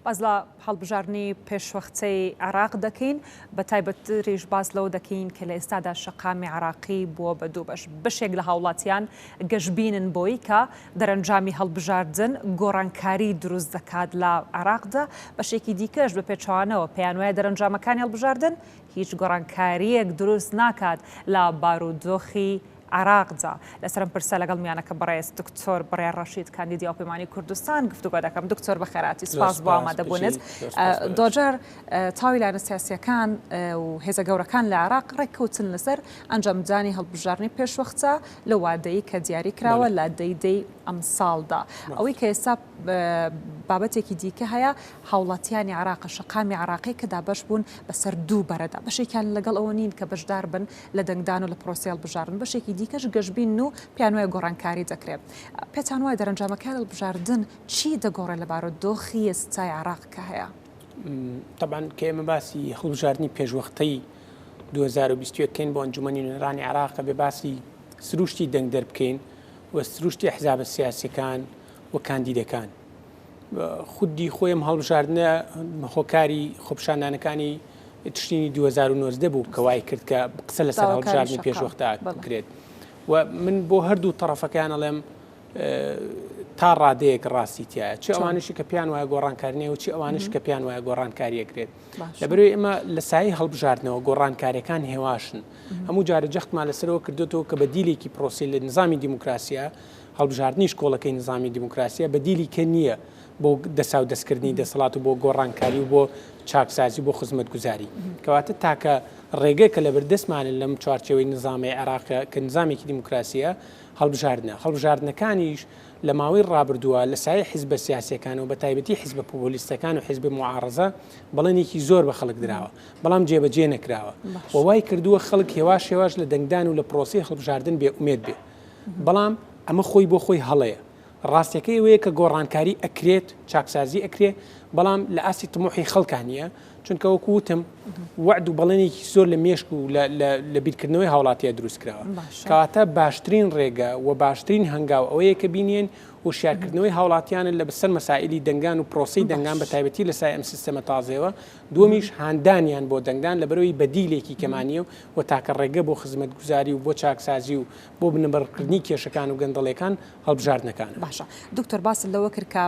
باز لە هەڵبژاردننی پێشوەختەی عێراق دەکەین بە تایبەتریش باز لەو دەکەین کە لە ئێستادا شەقامی عێراقی بووە بە دوو بەش بەشێک لە هاوڵاتیان گەشتبینن بۆی کە دەرەنجامی هەڵبژاردن گۆڕانکاری دروست دەکات لە عێراقدا بەشێکی دیکەش بە پێچوانەوە پێیان وایە دەرەنجامەکانی هەڵبژاردن هیچ گۆڕانکاریەک دروست ناکات لە بارودۆخی عێراقدا لەسەرم پرسە لەگەڵ میانەکە بەڕێز دکتۆر بڕێ ڕەشید کاندیدی هاوپەیمانی کوردستان گفتوگۆ دەکەم. دکتۆر بەخێراتی سپاس بۆ ئامادەبوونت. دۆجەر تاوی لایەنە سیاسیەکان و هێزە گەورەکان لە عێراق ڕێککەوتن لەسەر ئەنجامدانی هەڵبژاردننی پێشوەختە لە وادەیی کە دیاری کراوە لە دەی ئەم ساڵدا. ئەوەی کە ئێستا بابەتێکی دیکە هەیە هاوڵاتیانی عێراق شەقامی عێراقی کە دابەش بوون بەسەر دوو بەرەدا بەشێکیان لەگەڵ ئەوە نین کە بەشدار بن لە دەنگدان و لە پرۆسی هەڵبژاردن بەشێکی دیکەش گەشتبین و پیان وایە گۆڕانکاری دەکرێت. پێتان وایە دەرەنجامەکانی هەڵبژاردن چی دەگۆڕێت لە بارودۆخی ئێستای عێراق کە هەیە؟ طبعا کە ئێمە باسی هەڵبژاردننی پێشوەختەی 2021 بکەین بۆ ئەنجومەنی نوێنەرانی عێراق بێ باسی سروشتی دەنگ دەربکەین و سروشتی حزابە سیاسیەکان و کاندیدەکان. خودی خۆیم هەڵبژاردنە هۆکاری خۆپشاندانەکانی تشتینی 2019 بوو کە وای کرد کە قسە لەسەر هەڵبژاردننی پێشوەختە بکرێت و من بۆ هەردوو تەڕەفەکان ئەڵێم تا ڕادەیەک ڕاستی تایە چی ئەوانشی کە پیان وایە گۆڕانکارنێ و چی ئەوانش کە پیان وایە گۆڕانکاریەکرێت لەبەرەوەی ئێمە لە سایه هەڵبژاردنەوە گۆڕانکاریەکان هێواشن هەموو جارە جەختمان لەسەرەوە کردوێتەوە کە بەدیلێکی پرۆسی لە نظامی دیموکراسیە هەڵبژاردننی شکۆڵەکەی نظامی دیموکراسیە بەدیلی کە نییە بۆ دەسا و دەستکردنی دەسەڵات و بۆ گۆڕانکاری و بۆ چاکسازی بۆ خزمەتگوزاری کەواتە تاکە ڕێگە کە لە بەردەستمانن لەم چوارچەوەی نظامی عێراقە کە نظامێکی دیموکراسیە هەڵبژاردنەکانیش لە ماوەی ڕابردووە لە سایه حیزبە سیاسیەکان و بە تایبەتی حیزبە پۆپۆلیستەکان و حیزبی معارەزە بەڵێنێکی زۆر بە خەڵک درراوە بەڵام جێبەجێ نەکراوە وای کردووە خەڵک هێواش لە دەنگدان و لە پرۆسی هەڵبژاردن بێ ئومێد بێ بەڵام ئەمە خۆی بۆ خۆی هەڵەیە ڕاستیەکەی وەیە کە گۆڕانکاری ئەکرێت چاکسازی ئەکرێ بەڵام لە ئاسی تموحی خەڵکانیە چونکە وەکو وتم وعد و بەڵێنێکی زۆر لە مێشک و لە بیرکردنەوەی هاوڵاتیە دروست کراوە کەواتە باشترین ڕێگە و باشترین هەنگاو ئەوەیە کە بینێن وشارکردنەوەی هاوڵاتیانن لە بەسەر مەسائلی دەنگان و پرۆسی دەنگان بە تایبەتی لە سای ئەم سیستەمە تازەوە دووەمیش هاندانیان بۆ دەنگدان لەبەرەوەی بەدیلێکی کەمانیە و تاکە ڕێگە بۆ خزمەتگوزاری و بۆ چاکسازی و بۆ بنەبەرکردنی کێشەکان و گەندەڵەکان هەڵبژاردنەکان. باشە دکتۆر باس لەوە کرد کە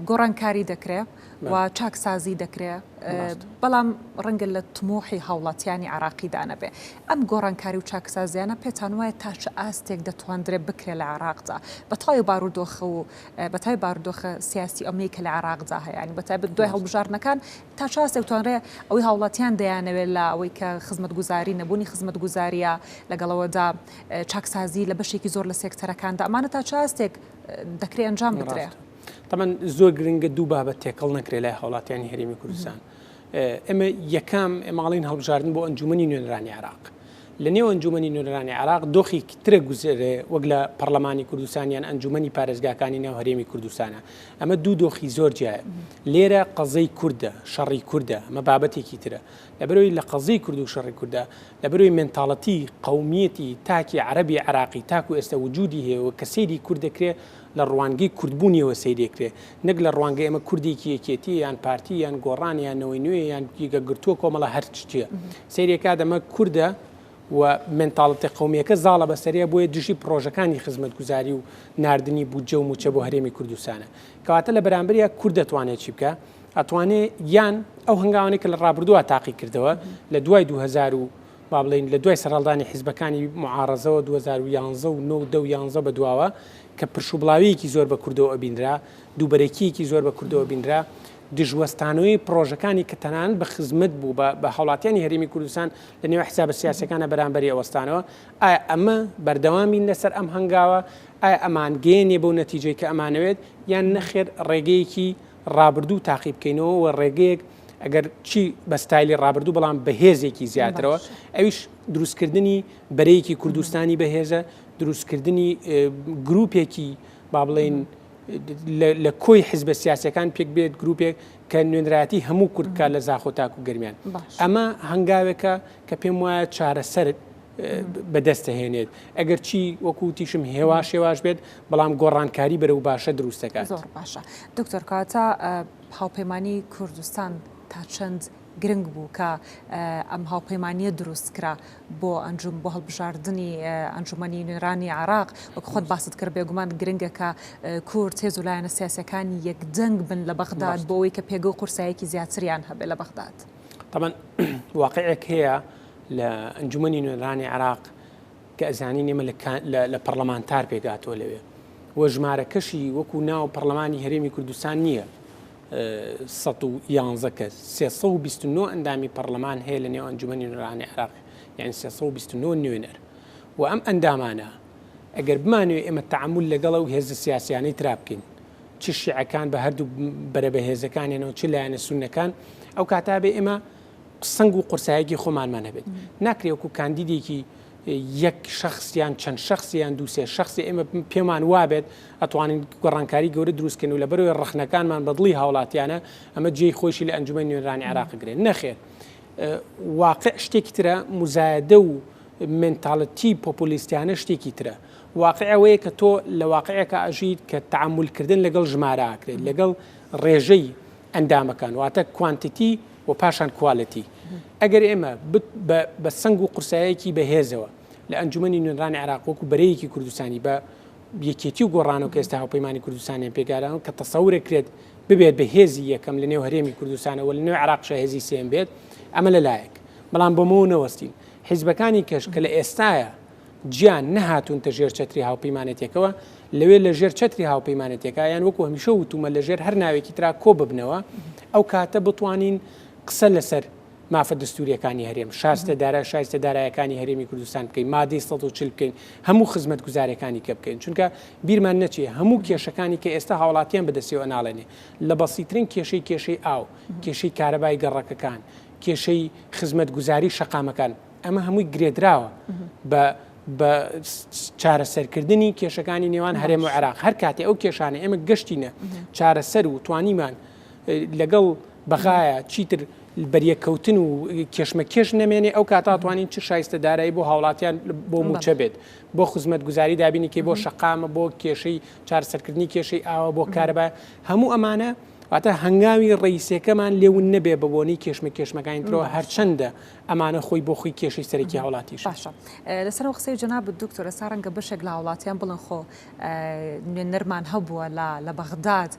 گۆڕانکاری دەکرێت و چاکسازی دەکرێت بەڵام ڕەنگە لە تموحی هاوڵاتیانی عێراقیدا نەبێ ئەم گۆڕانکاری و چاکسازیانە پێتان وایە تا چه ئاستێک دەتوانرێت بکرێت لە عێراقدا بەتای بارودۆخە و بەتای بارودۆخە سیاسی ئەمەی کە لە عێراقدا هەیە ینی بەتایبەت دوای هەڵبژاردنەکان تا چه ئاستێک توانرێت ئەوەی هاوڵاتیان دەیانەوێت لە ئەوەی کە خزمەتگوزاری نەبوونی خزمەتگوزاریە لەگەڵەوەدا چاکسازی لە بەشێکی زۆر لە سێکتەرەکاندا ئەمانە تا چه ئاستێک دەکرێت ئەنجام بدرێت. طبعا زۆر گرنگە دوو بابەت تێکەڵ نەکرێت لای هاوڵاتیانی هەرێمی کوردستان ئێمە یەکەم ئێماڵین هەڵبژاردن بۆ ئەنجومەنی نوێنەرانی عێراق لە نێو ئەنجومەنی نوێنەرانی عێراق دۆخی ترە گوزێرێ وەک لە پەرلەمانی کوردستانیان ئەنجومەنی پارێزگاکانی نێو هەرێمی کوردستانە ئەمە دوو دۆخی زۆر جیایە لێرە قەزەی کووردە شەڕی کووردە ئەمە بابەتێکی ترە لەبەرەوەی لە قەزەی کورد و شەڕی کووردە لەبەرەوەی مێنتاڵەتی قەومیەتی تاکی عەرەبی عێراقی تاکو ئێستا وجودی هەیە و کە سەیری کورد دەکرێت لە ڕوانگەی کوردبوونیەوە سەیرێکرێ نەک لە ڕوانگەی ئەمە کوردێکی یەکێتی یان پارتی یان گۆڕان یان نەوەی نوێ یان گرتووە کۆمەڵە هەر چیە سەیرێکا دەمە کووردە و مێنتاڵەتی قەومیەکە زاڵە بەسەریە بۆیە دژی پرۆژەکانی خزمەتگوزاری و ناردنی بودجە و موچە بۆ هەرێمی کوردستانە کەواتە لە بەرامبەریە کورد دەتوانێت چی بکە ئەتوانێت یان ئەو هەنگاوانەی کە لە ڕابردووە تاقی کردەوە لە دوای 2000 و با بڵین لە دوای سەرهەڵدانی حیزبەکانی معارەزەوە 2011 و 2011 بە دواوە کە پرشوبڵاویەکی زۆر بە کوردەوە ئەبینرا دووبەرێکیەکی زۆر بە کوردەوە بینرا دژوەستانەوەی پرۆژەکانی کە تەنانەت بە خزمەت بوو بە هاوڵاتیانی هەرێمی کوردستان لە نێو حیزابە سیاسیەکانە بەرامبەری ئەوەستانەوە ئایا ئەمە بەردەوامین لەسەر ئەم هەنگاوە ئایا ئەمان گەیەنێ بەو نەتیجەی کە ئەمانەوێت یان نەخێر ڕێگەیەکی ڕابردوو تاقی بکەینەوە و ڕێگەیەک ئەگەر چی بە ستایلی ڕابردوو بەڵام بەهێزێکی زیاترەوە ئەویش دروستکردنی بەرەیەکی کوردستانی بەهێزە دروستکردنی گروپێکی با بڵێن لە کۆی حیزبە سیاسیەکان پێک بێت گروپێک کە نوێنەرایەتی هەموو کوردکە لە زاخۆ تاک و گەرمیان ئەمە هەنگاوێکە کە پێم وایە چارەسەر بەدەستەهێنێت ئەگەر چی وەکو تیشم هێواش بێت بەڵام گۆڕانکاری بەرەو باشە دروستەکات. زۆر باشە دکتۆر کاتە هاوپەیمانی کوردستان تا چەند گرنگ بوو کە ئەم هاوپەیمانیە دروستکرا بۆ ئەنجوم بۆ هەڵبژاردننی ئەنجومەنی نوێرانی عێراق وەک خۆت باست کرد بێگومان گرنگە کە کورد هێز و لایەنە سیاسەکانی یەکدەنگ بن لە بەغداد بۆ ئەوەی کە پێگە و قورسایەکی زیاتریان هەبێت لە بەغداد. طبعا واقعێک هەیە لە ئەنجومەنی نوێرانی عێراق کە ئەزانین ئێمە لە پەرلەمانتار پێگاتۆ لەوێ وە ژمارەکەشی وەکو ناو پەرلەمانی هەرێمی کوردستان نییە 111 کەس 329 ئەندامی پەرلەمان هەیە لە نێو ئەنجومەنی نوێرانی عێراق یعنی 329 نوێنەر و ئەم ئەندامانە ئەگەر بمانوێ ئێمە تەعامل لەگەڵ و هێزە سیاسیانەی ترا بکەین چ شیعەکان بە هەردوو بەرەبە هێزەکانێنەوە چ لایەنە سونەکان ئەو کاتابێ ئێمە سنگ و قورسایەکی خۆمانمان هەبێت ناکرێ وەکو کاندیدێکی یەک شخصیان چەند شخصیان دووسێ شخصی ئێمە پێمان وابێت ئەتوانین گۆڕانکاری گەورە دروستکەن و لە بەرەوەی ڕەخنەکانمان بەدڵی هاوڵاتیانە ئەمە جێی خۆشی لە ئەنجومەنی نوێنەرانی عێراق گرێت نەخێر واقع شتێکی ترە مزایدە و منتاڵەتی پۆپولیستیانە شتێکی ترە واقع ئەوەیە کە تۆ لە واقعەکە ئەژیت کە تەعاملکردن لەگەڵ ژمارەکرێت لەگەڵ ڕێژەی ئەندامەکان واتە کوانتیتی و پاشان کوالەتی ئەگەر ئێمە بە سنگ و قورسایەکی بەهێزەوە لە ئەنجومەنی نوێنەرانی عێراق وەکو بەرەیەکی کوردستانی بە یەکێتی و گۆڕانەوە کە ئێستا هاوپەیمانی کوردستانیان پێگاران کە تەسەورێکرێت ببێت بە هێزی یەکەم لە نێو هەرێمی کوردستانەوە لە نێو عێراقشە هێزی سێم بێت ئەمە لەلایەک بەڵام بۆمەوە نەوەستین حیزبەکانی کەش کە لە ئێستایە گیان نەهاتوونتە ژێر چەتری هاوپەیمانەتێکەوە لەوێ لە ژێر چەتری هاوپەیمانەتێکە یان وەکو هەمیشە وتومە لە ژێر هەر ناوێکی ترا کۆ ببنەوە ئەو کاتە بتوانین قسە لەسەر مافە دەستوریەکانی هەرێم شایستە دارایەکانی هەرێمی کوردستان بکەین مادەی 140 بکەین هەموو خزمەت گوزارەکانی کە بکەین چونکە بیرمان نەچێ هەموو کێشەکانی کە ئێستا هاوڵاتیان بەدەستیەوە ناڵێنێ لە بەسیترین کێشەی ئاو کێشەی کارەبای گەڕەکەکان کێشەی خزمەت گوزاری شەقامەکان ئەمە هەمووی گرێدراوە بە چارەسەرکردنی کێشەکانی نێوان هەرێم و عێراق هەر کاتێ ئەو کێشانە ئێمە گەشتینە چارەسەر و توانیمان لەگەڵ بەغایە چیتر بەریەکەوتن و کێشمەکێش نەمێنێ ئەو کاتاتوانین چ شایستە دارایی بۆ هاوڵاتیان بۆ موچە بێت بۆ خزمەت گوزاری دابینیکەی بۆ شەقامە بۆ کێشەی چارەسەرکردنی کێشەی ئاوە بۆ کارەبای هەموو ئەمانە واتە هەنگاوی ڕئیسەکەمان لێون نەبێ بەبوونی کێشمەکانیترەوە هەرچەندە ئەمانە خۆی بۆ خۆی کێشەی سەرەکی هاوڵاتیش باشە لەسەر قسەی جەناب دکتۆر ئێستا ڕەنگە بەشێک لە هاوڵاتیان بڵن خۆ نوێنەرمان هەبووە لە بەغداد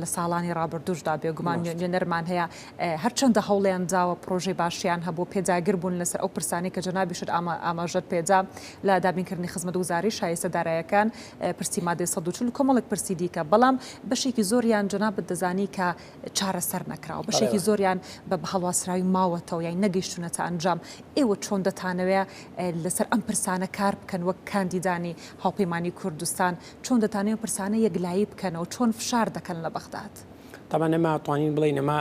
لە ساڵانی ڕابردوشدا بێگومان نوێنەرمان هەیە هەرچەندە هەوڵیان داوە پرۆژەی باشیان هەبوو پێداگر بوون لەسەر ئەو پرسانی کە جەنابیشت ئاماژەت پێدا لە دابینکردنی خزمەت گوزاری شایستە دارایەکان پرسی مادەی 140 کۆمەڵێک پرسی دیکە بەڵام بەشێکی زۆریان جەنابت دەزانی کە چارەسەر نەکراوە بەشێکی زۆریان بە هەڵواسراوی ماوەتەوە یان نەگەیشتونەتە ئەنجام ئێوە چۆن دەتانەوێت لەسەر ئەم پرسانە کار بکەن وەک کاندیدانی هاوپەیمانی کوردستان چۆن دەتانەوێت پرسانە یەکلایی بکەنەوە چۆن فشار دەکەن لە بەغداد طبعا ئەمە توانین بڵێن ئەمە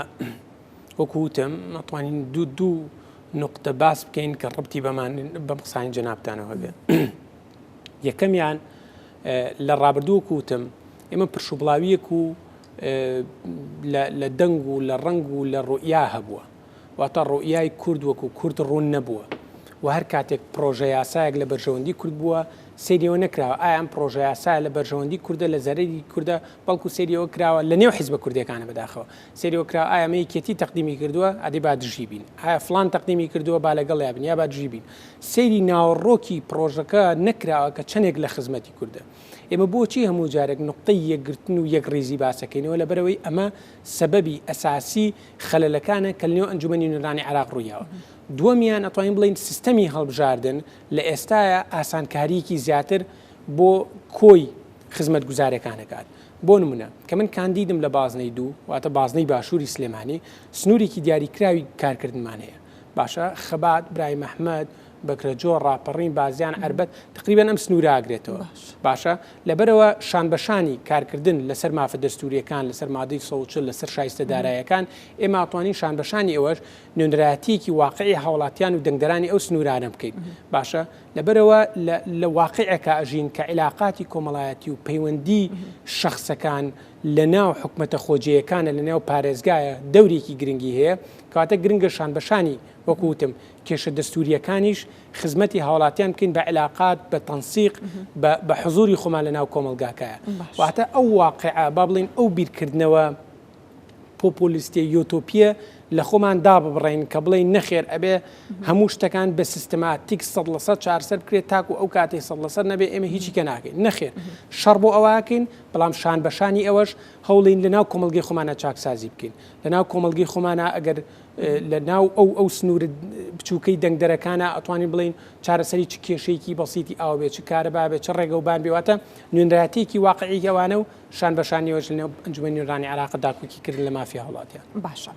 وەکو وتم توانین دوو نقطە باس بکەین کە ڕبتی بەم قسانی جەنابتانەوە بێت یەکەمیان لە ڕابردووەکو وتم ئێمە پرشوبڵاویەک و لە دەنگ و لە ڕنگ و لە ڕوئیا هەبووە واتە ڕوئیای کورد وەکو کورد ڕوون نەبووە و هەر کاتێک پرۆژە یاسایەک لە بەرژەوەندی کورد بووە سریەوە نەکراوە ئایا ئەم پرۆژە یاسایە لە بەرژەوەندی کوردە لە زەرری کووردە بەڵکو سریەوە کراوە لە نێو حیزبە کوردەکانە بەداخەوە سریەوە کراوە ئایا مەیەکێتی تەقدیمی کردووە ئەدی با دژی بین ئایا فلان تەقدیمی کردووە با لەگەڵ یابن یا با دژی بین سەیری ناوەڕۆکی پرۆژەکە نەکراوە کە چەندێک لە خزمەتی کوردە ئێمە بۆچی هەموو جارێک نقطەی یەکگرتن و یەک ڕێزی باسەکەینەوە لەبەرەوەی ئەمە سەبەبی ئەساسی خەلەلەکانە کە لەنێو ئەنجومەنی نوێنەرانی عێراق ڕوویاوە دووەمیان ئەتوانین بڵین سیستەمی هەڵبژاردن لە ئێستایە ئاسانکاریەکی زیاتر بۆ کۆی خزمەت گوزارەکانەکات بۆ نمونە کە من کاندیدم لە بازنەی دوو واتە بازنەی باشووری سلێمانی سنوورێکی دیاریکراوی کارکردمان هەیە باشە خەبات برای مەحمەد بەکرەجۆ ڕاپەڕین بازیان ئەربەت تقریبان ئەم سنوورە ئاگرێتەوە باشە لەبەرەوە شانبەشانی کارکردن لەسەر مافە دەستوریەکان لەسەر مادەی 140 لەسەر شایستە دارایەکان ئێمە ئەتوانین شانبەشانی ئەوەش نوێنەرایەتیەکی واقعی هاوڵاتیان و دەنگدەرانی ئەو سنوورانە بکەین باشە لەبەرەوە لە واقعەکە ئەژین کە عیلاقاتی کۆمەڵایەتی و پەیوەندی شەخصەکان لە ناو حکومەتە خۆجیەکانە لە ناو پارێزگایە دەورێکی گرنگی هەیە کاتە گرنگە شانبەشانی وەکوتم کێشە دەستوریەکانیش خزمەتی هاوڵاتیان بکەین بە علاقات بە تەنسیق بە حزوری خۆمان لە ناو کۆمەلگاکایە واتە ئەو واقعە با بڵین ئەو بیرکردنەوە پۆپۆلیستیە یۆتۆپیە لە خۆمان دابڕین کە بڵێن نەخێر ئەبێ هەموو شتەکان بە سیستماتیک 100% چارەسەر بکرێت تاکو ئەو کاتێ 100% نەبێ ئێمە هیچی کە ناکەین نەخێر شەڕ بۆ ئەوواکەین بەڵام شان بەشانی ئەوەش هەوڵین لەناو کۆمەلگەی خۆمانە چاکسازی بکەین لەناو کۆمەلگەی خۆمانە ئەگەر لە ناو ئەو سنوورە بچووکەی دەنگدەرەکانە ئەتوانین بڵین چارەسەری چ کێشەیەکی بەسیتی ئاو بێت چ کارەبا بێت چ ڕێگەوبان بێواتە نوێنرایەتێکی واقعی ئەوانە و شان بەشانیەوەش لەنێو ئەنجومەنی نوێنەرانی عێراق داکوکی کردن لە مافیا هەوڵاتیان. باشە.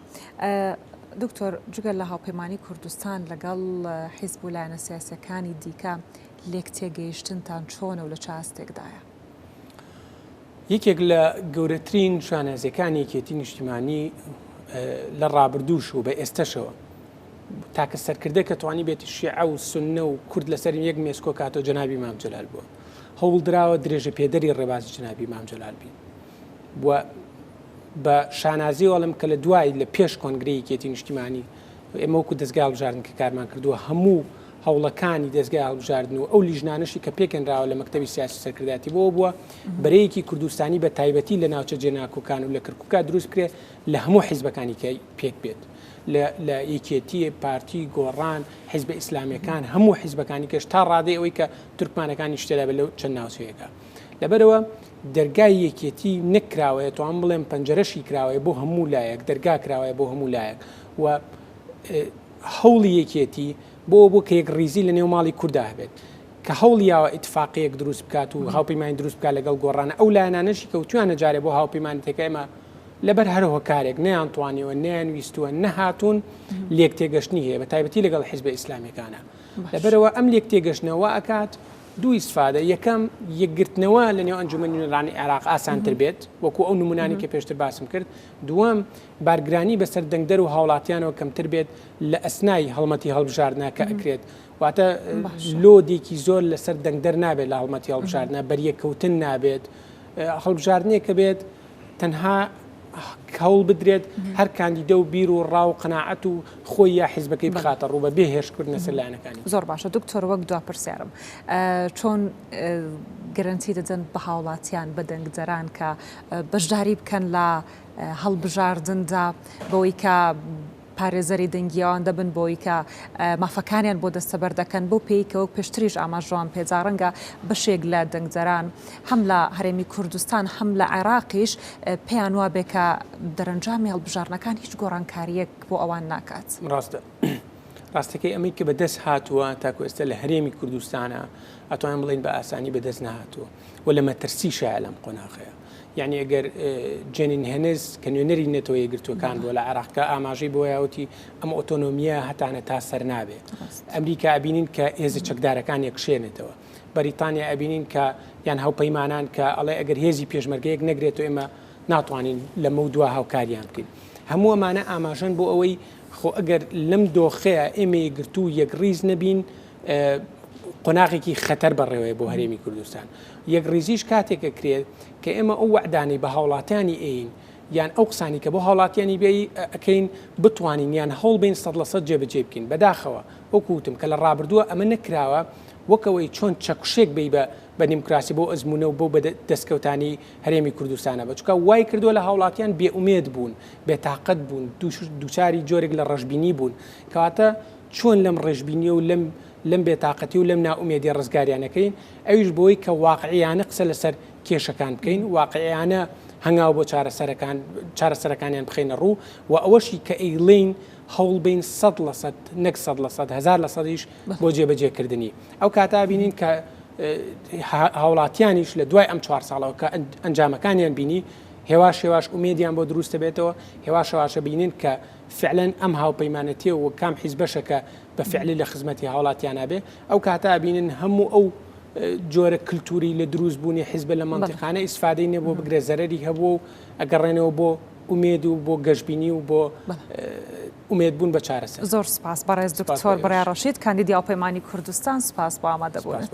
دکتۆر جگەل لە هاوپەیمانی کوردستان لەگەڵ حیزب و لایەنە سیاسیەکانی دیکە لێک تێگەیشتنتان چۆنە و لە چ ئاستێکدایە؟ یەکێک لە گەورەترین شانازیەکانی یەکێتی نیشتیمانی لە ڕابردووش و بە ئێستەشەوە تاکە سەرکردە کە توانی بێتی شیعە و سوننە و کورد لەسەر یەک مێسکۆ کاتۆ جەنابی مام جەلال بووە هەوڵ دراوە درێژە پێدەری ڕێبازی جەنابی مام جەلال بین بووە بە شانازی وەڵم کە لە دوای لە پێش کۆنگرەی یەکێتی نیشتیمانی ئێمە وەکو دەستگای هەڵبژاردن کە کارمان کردووە هەموو هەوڵەکانی دەستگای هەڵبژاردن و ئەو لیژنانشی کە پێکەنراوە لە مەکتەبی سیاسی سەرکرداتی بووە بەرەیەکی کوردستانی بە تایبەتی لە ناوچە جێناکۆکان و لە کردکووکە دروست کرێ لە هەموو حیزبەکانی کە پێک بێت لە یەکێتی پارتی گۆڕان حیزب ئیسلامیەکان هەموو حیزبەکانی کەش تا ڕادەی ئەوەی کە تورکمانەکانی شتێدا بە لەو چەند ناوچەیەکە لەبەرەوە دەرگای یەکێتی نەکراوەیە توان بڵێم پەنجەرەشی کراوەیە بۆ هەموو لایەک دەرگا کراوەیە بۆ هەموو لایەک و هەوڵی یەکێتی بۆ کە یەک ڕیزی لە نێو ماڵی کووردا هەبێت کە هەوڵیاوە ئیتفاقیەک دروست بکات و هاوپەیمانی دروست بکات لەگەڵ گۆڕانە ئەو لایەنانەشی کەوتویانە جارێ بۆ هاوپەیمانێتەکە ئێمە لەبەر هەرەوە کارێک نەیانتوانیەوە نەیانویستووە نەهاتوون لێک تێگەشتنی هەیە بە تایبەتی لەگەڵ حیزب ئیسلامیەکانە لەبەرەوە ئەم لێک تێگەشتنەوە ئەکات دوو ئیسفادە یەکەم یەکگرتنەوە لە نێو ئەنجومەنی نوێنەرانی عێراق ئاسانتر بێت وەکو ئەو نمونانی کە پێشتر باسم کرد دووەم بارگرانی بەسەر دەنگدەر و هاوڵاتیانەوە کەمتر بێت لە ئەسنای هەڵمەتی هەڵبژاردنە کە ئەکرێت واتە لۆدێکی زۆر لەسەر دەنگدەر نابێت لە هەڵمەتی هەڵبژاردنە بەریەکەوتن نابێت هەڵبژاردنێک کە بێت تەنها هەوڵ بدرێت هەر کاندیدە و بیر و ڕاو قەناعەت و خۆی یا حیزبەکەی بخاتە ڕوو بە بێهێشکردنە سەر لایەنەکانی. زۆر باشە دکتۆر وەک دوا پرسیارم چۆن گەرانتی دەدەن بە هاوڵاتیان بە دەنگدەران کە بەشداری بکەن لە هەڵبژاردندا بەوەی کە پارێزەری دەنگیەوان دەبن بۆی کە مافەکانیان بۆ دەستەبەر دەکەن بۆ پێیکەوە پێشتریش ئاماژەوان پێجارەنگە بەشێک لە دەنگدەران هەم لە هەرێمی کوردستان هەم لە عێراقیش پێیان وا بێ کە دەرەنجامی هەڵبژاردنەکان هیچ گۆڕانکاریەک بۆ ئەوان ناکات. ڕاستە ڕاستەکەی ئەمەی کە بەدەست هاتووە تاکو ئێستا لە هەرێمی کوردستانە ئەتوانین بڵین بە ئاسانی بەدەست نهاتووە و لە مەترسی شایە لەم قۆناغەیە یعنی ئەگەر جێنین هێنز کە نوێنەری نێتەوە یەکگرتوەکان بۆ لە عێراقکە ئاماژەی بۆ یاوتی ئەم ئۆتۆنۆمیە هەتانە تا سەر نابێت ئەمریکا ئەبینین کە هێزە چەکدارەکان یەکشێنێتەوە بەریتانیا ئەبینین کە یان هاوپەیمانان کە ئەڵێ ئەگەر هێزی پێشمەرگەیەک نەگرێتەوە ئێمە ناتوانین لەمە دووە هاوکاریان بکەین هەموو ئەمانە ئاماژەن بۆ ئەوەی خۆ ئەگەر لەم دۆخەیە ئێمە یەکگرتو یەک ڕیز نەبین قۆناغێکی خەتەر بەڕێوەیە بۆ هەرێمی کوردستان یەک ڕیزیش کاتێکە کرێت کە ئێمە ئەو وەعدانەی بە هاوڵاتیانی ئین یان ئەو قسانی کە بۆ هاوڵاتیانی بێ ئەکەین بتوانین یان هەوڵ بین 100% جێبەجێ بکەین بەداخەوە وەکوتم کە لە ڕابردووە ئەمە نەکراوە وەکەوەی چۆن چەکشێک بی بە دیموکراسی بۆ ئەزمونە و بۆ بە دەستکەوتانی هەرێمی کوردستانە بچکە وای کردووە لە هاوڵاتیان بێئومێد بوون بێتاقەت بوون دووچاری جۆرێک لە ڕەشبینی بوون کەواتە چۆن لەم ڕێژبینی و لەم بێتاقەتی و لەم ناومێدی ڕزگاریانەکەین ئەویش بۆی کە واقعیانە قسە لەسەر کێشەکان بکەین واقعیانە هەنگاو بۆ چارەسەرەکانیان بخێنە ڕوو و ئەوەشی کە ئەیڵین هەوڵ بین 100% نەک 100% 1000%ش بۆ جێبەجێکردنی ئەو کاتا بینین کە هاوڵاتیانیش لە دوای ئەم 4 ساڵەوە کە ئەنجامەکانیان بینی هێواش ئومێدیان بۆ دروستە بێتەوە هێواشە بینین کە فعلەن ئەم هاوپەیمانەتیە و کام حیزبەشەکە بە فعلی لە خزمەتی هاوڵاتیانە بێ ئەو کاتا بینن هەموو ئەو جۆرە کللتوری لە دروست بوونی حیزبە لە منطقانە ئیسفادەی نێ بۆ بگرێ زەرەری هەبوو و ئەگەڕێنەوە بۆ ئومێد و بۆ گەشتبینی و بۆ ئومێد بوون بە چارەسەر. زۆر سپاس بەڕێز دکتۆر بەڕای ڕەشید کاندیدی هاوپەیمانی کوردستان سپاس بۆ ئامادەبوونت.